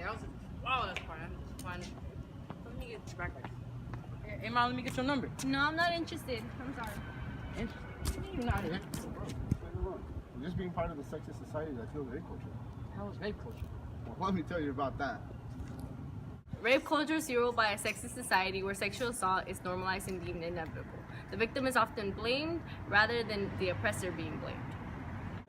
that was wow, that's fine. That's fine. Let me get your backpack. Hey, Mom, let me get your number. No, I'm not interested. I'm sorry. You're not interested. You're just being part of the sexist society that fuels rape culture. How is rape culture? Well, let me tell you about that. Rape culture is fueled by a sexist society where sexual assault is normalized and deemed inevitable. The victim is often blamed rather than the oppressor being blamed.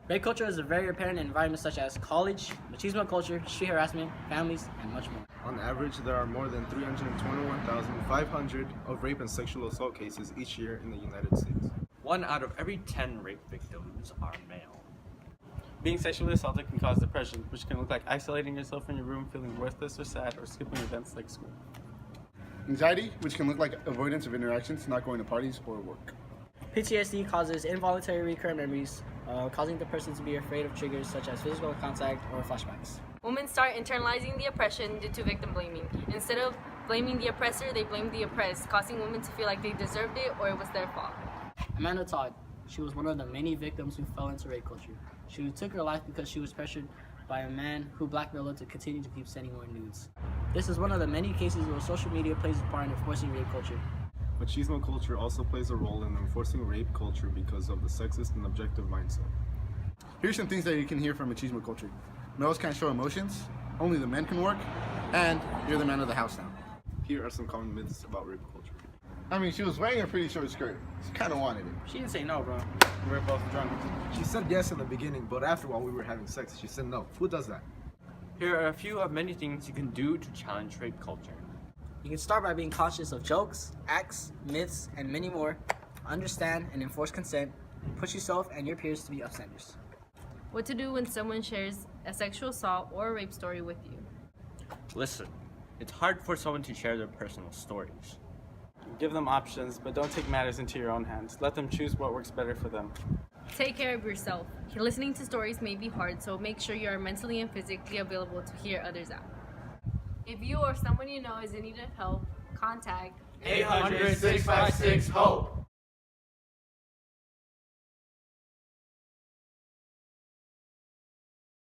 Rape culture is very apparent in environments such as college, machismo culture, street harassment, families, and much more. On average, there are more than 321,500 of rape and sexual assault cases each year in the United States. 1 out of every 10 rape victims are male. Being sexually assaulted can cause depression, which can look like isolating yourself in your room, feeling worthless or sad, or skipping events like school. Anxiety, which can look like avoidance of interactions, not going to parties or work. PTSD causes involuntary recurrent memories, causing the person to be afraid of triggers such as physical contact or flashbacks. Women start internalizing the oppression due to victim blaming. Instead of blaming the oppressor, they blame the oppressed, causing women to feel like they deserved it or it was their fault. Amanda Todd, she was one of the many victims who fell into rape culture. She took her life because she was pressured by a man who blackmailed her to continue to keep sending more nudes. This is one of the many cases where social media plays a part in enforcing rape culture. Machismo culture also plays a role in enforcing rape culture because of the sexist and objective mindset. Here's some things that you can hear from machismo culture. Males can't show emotions, only the men can work, and you're the man of the house now. Here are some common myths about rape culture. I mean, she was wearing a pretty short skirt. She kind of wanted it. She didn't say no, bro. We were both drunk. She said yes in the beginning, but after while we were having sex, she said no. Who does that? Here are a few of many things you can do to challenge rape culture. You can start by being conscious of jokes, acts, myths, and many more. Understand and enforce consent. Push yourself and your peers to be upstanders. What to do when someone shares a sexual assault or a rape story with you. Listen, it's hard for someone to share their personal stories. Give them options, but don't take matters into your own hands. Let them choose what works better for them. Take care of yourself. Listening to stories may be hard, so make sure you are mentally and physically available to hear others out. If you or someone you know is in need of help, contact 800-656-HOPE.